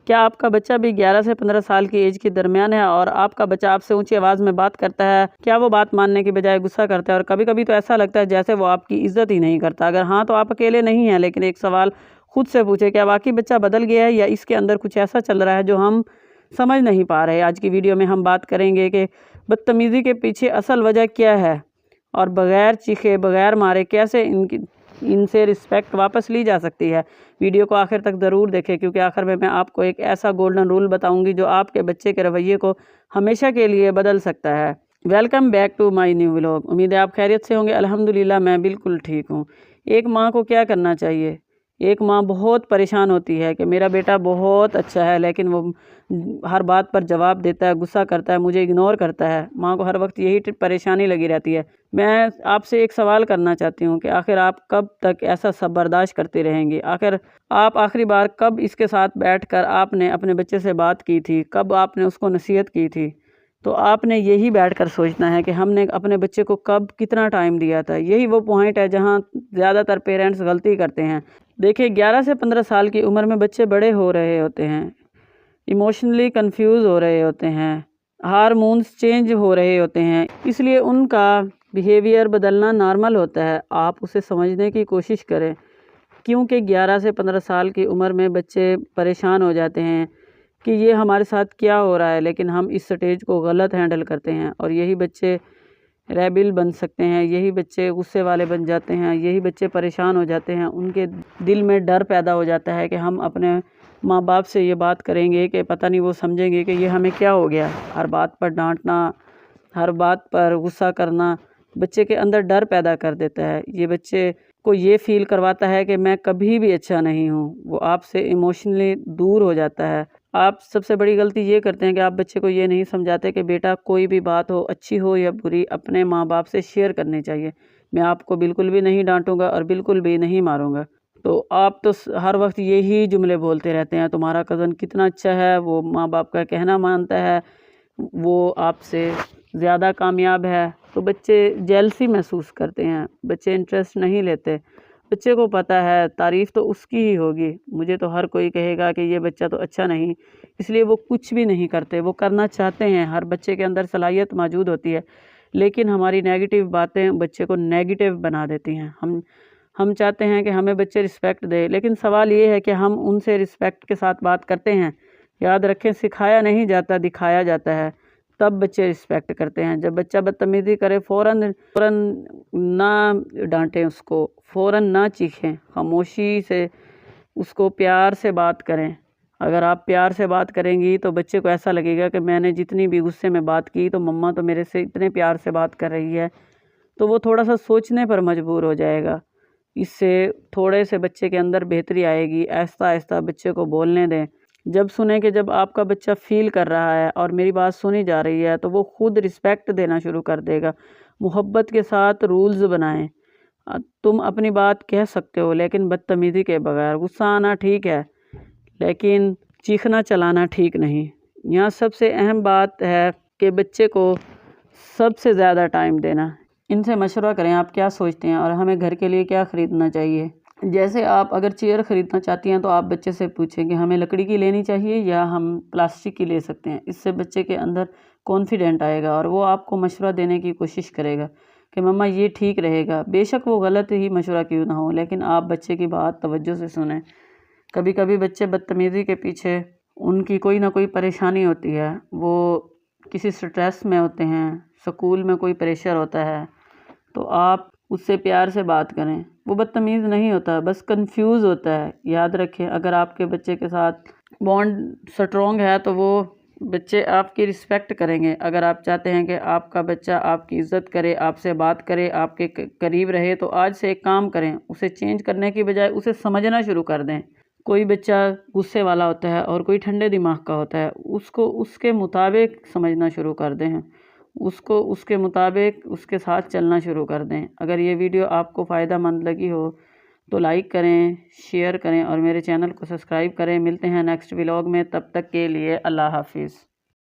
کیا آپ کا بچہ بھی 11 سے 15 سال کی ایج کے درمیان ہے اور آپ کا بچہ آپ سے اونچی آواز میں بات کرتا ہے؟ کیا وہ بات ماننے کی بجائے غصہ کرتا ہے اور کبھی کبھی تو ایسا لگتا ہے جیسے وہ آپ کی عزت ہی نہیں کرتا؟ اگر ہاں تو آپ اکیلے نہیں ہیں، لیکن ایک سوال خود سے پوچھے، کیا واقعی بچہ بدل گیا ہے یا اس کے اندر کچھ ایسا چل رہا ہے جو ہم سمجھ نہیں پا رہے؟ آج کی ویڈیو میں ہم بات کریں گے کہ بدتمیزی کے پیچھے اصل وجہ کیا ہے اور بغیر چیخے بغیر مارے کیسے ان سے رسپیکٹ واپس لی جا سکتی ہے۔ ویڈیو کو آخر تک ضرور دیکھیں، کیونکہ آخر میں آپ کو ایک ایسا گولڈن رول بتاؤں گی جو آپ کے بچے کے رویے کو ہمیشہ کے لیے بدل سکتا ہے۔ Welcome back to my new vlog. امید ہے آپ خیریت سے ہوں گے۔ الحمدللہ میں بالکل ٹھیک ہوں۔ ایک ماں کو کیا کرنا چاہیے؟ ایک ماں بہت پریشان ہوتی ہے کہ میرا بیٹا بہت اچھا ہے لیکن وہ ہر بات پر جواب دیتا ہے، غصہ کرتا ہے، مجھے اگنور کرتا ہے۔ ماں کو ہر وقت یہی پریشانی لگی رہتی ہے۔ میں آپ سے ایک سوال کرنا چاہتی ہوں کہ آخر آپ کب تک ایسا سب برداشت کرتے رہیں گے؟ آخر آپ آخری بار کب اس کے ساتھ بیٹھ کر آپ نے اپنے بچے سے بات کی تھی؟ کب آپ نے اس کو نصیحت کی تھی؟ تو آپ نے یہی بیٹھ کر سوچنا ہے کہ ہم نے اپنے بچے کو کب کتنا ٹائم دیا تھا۔ یہی وہ پوائنٹ ہے جہاں زیادہ تر پیرنٹس غلطی کرتے ہیں۔ دیکھیں، 11 سے 15 سال کی عمر میں بچے بڑے ہو رہے ہوتے ہیں، ایموشنلی کنفیوز ہو رہے ہوتے ہیں، ہارمونز چینج ہو رہے ہوتے ہیں، اس لیے ان کا بیہیویئر بدلنا نارمل ہوتا ہے۔ آپ اسے سمجھنے کی کوشش کریں، کیونکہ 11 سے 15 سال کی عمر میں بچے پریشان ہو جاتے ہیں کہ یہ ہمارے ساتھ کیا ہو رہا ہے، لیکن ہم اس سٹیج کو غلط ہینڈل کرتے ہیں اور یہی بچے ریبل بن سکتے ہیں، یہی بچے غصے والے بن جاتے ہیں، یہی بچے پریشان ہو جاتے ہیں۔ ان کے دل میں ڈر پیدا ہو جاتا ہے کہ ہم اپنے ماں باپ سے یہ بات کریں گے کہ پتہ نہیں وہ سمجھیں گے کہ یہ ہمیں کیا ہو گیا۔ ہر بات پر ڈانٹنا، ہر بات پر غصہ کرنا بچے کے اندر ڈر پیدا کر دیتا ہے۔ یہ بچے کو یہ فیل کرواتا ہے کہ میں کبھی بھی اچھا نہیں ہوں۔ وہ آپ سے ایموشنلی دور ہو جاتا ہے۔ آپ سب سے بڑی غلطی یہ کرتے ہیں کہ آپ بچے کو یہ نہیں سمجھاتے کہ بیٹا کوئی بھی بات ہو، اچھی ہو یا بری، اپنے ماں باپ سے شیئر کرنی چاہیے۔ میں آپ کو بالکل بھی نہیں ڈانٹوں گا اور بالکل بھی نہیں ماروں گا۔ تو آپ تو ہر وقت یہی جملے بولتے رہتے ہیں، تمہارا کزن کتنا اچھا ہے، وہ ماں باپ کا کہنا مانتا ہے، وہ آپ سے زیادہ کامیاب ہے۔ تو بچے جیلسی محسوس کرتے ہیں، بچے انٹرسٹ نہیں لیتے۔ بچے کو پتہ ہے تعریف تو اس کی ہی ہوگی، مجھے تو ہر کوئی کہے گا کہ یہ بچہ تو اچھا نہیں، اس لیے وہ کچھ بھی نہیں کرتے۔ وہ کرنا چاہتے ہیں، ہر بچے کے اندر صلاحیت موجود ہوتی ہے، لیکن ہماری نیگیٹو باتیں بچے کو نیگیٹو بنا دیتی ہیں۔ ہم چاہتے ہیں کہ ہمیں بچے رسپیکٹ دے، لیکن سوال یہ ہے کہ ہم ان سے رسپیکٹ کے ساتھ بات کرتے ہیں؟ یاد رکھیں، سکھایا نہیں جاتا، دکھایا جاتا ہے، تب بچے رسپیکٹ کرتے ہیں۔ جب بچہ بدتمیزی کرے فوراً نہ ڈانٹیں اس کو، فوراً نہ چیخیں، خاموشی سے اس کو پیار سے بات کریں۔ اگر آپ پیار سے بات کریں گی تو بچے کو ایسا لگے گا کہ میں نے جتنی بھی غصے میں بات کی تو مما تو میرے سے اتنے پیار سے بات کر رہی ہے، تو وہ تھوڑا سا سوچنے پر مجبور ہو جائے گا۔ اس سے تھوڑے سے بچے کے اندر بہتری آئے گی۔ آہستہ آہستہ بچے کو بولنے دیں۔ جب سنیں کہ جب آپ کا بچہ فیل کر رہا ہے اور میری بات سنی جا رہی ہے تو وہ خود رسپیکٹ دینا شروع کر دے گا۔ محبت کے ساتھ رولز بنائیں۔ تم اپنی بات کہہ سکتے ہو لیکن بدتمیزی کے بغیر۔ غصہ آنا ٹھیک ہے، لیکن چیخنا چلانا ٹھیک نہیں۔ یہاں سب سے اہم بات ہے کہ بچے کو سب سے زیادہ ٹائم دینا۔ ان سے مشورہ کریں، آپ کیا سوچتے ہیں اور ہمیں گھر کے لیے کیا خریدنا چاہیے۔ جیسے آپ اگر چیئر خریدنا چاہتی ہیں تو آپ بچے سے پوچھیں کہ ہمیں لکڑی کی لینی چاہیے یا ہم پلاسٹک کی لے سکتے ہیں۔ اس سے بچے کے اندر کانفیڈنٹ آئے گا اور وہ آپ کو مشورہ دینے کی کوشش کرے گا کہ مما یہ ٹھیک رہے گا۔ بے شک وہ غلط ہی مشورہ کیوں نہ ہو، لیکن آپ بچے کی بات توجہ سے سنیں۔ کبھی کبھی بچے بدتمیزی کے پیچھے ان کی کوئی نہ کوئی پریشانی ہوتی ہے، وہ کسی سٹریس میں ہوتے ہیں، سکول میں کوئی پریشر ہوتا ہے، تو آپ اس سے پیار سے بات کریں۔ وہ بدتمیز نہیں ہوتا، بس کنفیوز ہوتا ہے۔ یاد رکھیں، اگر آپ کے بچے کے ساتھ بانڈ سٹرونگ ہے تو وہ بچے آپ کی رسپیکٹ کریں گے۔ اگر آپ چاہتے ہیں کہ آپ کا بچہ آپ کی عزت کرے، آپ سے بات کرے، آپ کے قریب رہے، تو آج سے ایک کام کریں، اسے چینج کرنے کی بجائے اسے سمجھنا شروع کر دیں۔ کوئی بچہ غصے والا ہوتا ہے اور کوئی ٹھنڈے دماغ کا ہوتا ہے، اس کو اس کے مطابق سمجھنا شروع کر دیں، اس کو اس کے مطابق اس کے ساتھ چلنا شروع کر دیں۔ اگر یہ ویڈیو آپ کو فائدہ مند لگی ہو تو لائک کریں، شیئر کریں اور میرے چینل کو سبسکرائب کریں۔ ملتے ہیں نیکسٹ ولاگ میں، تب تک کے لیے اللہ حافظ۔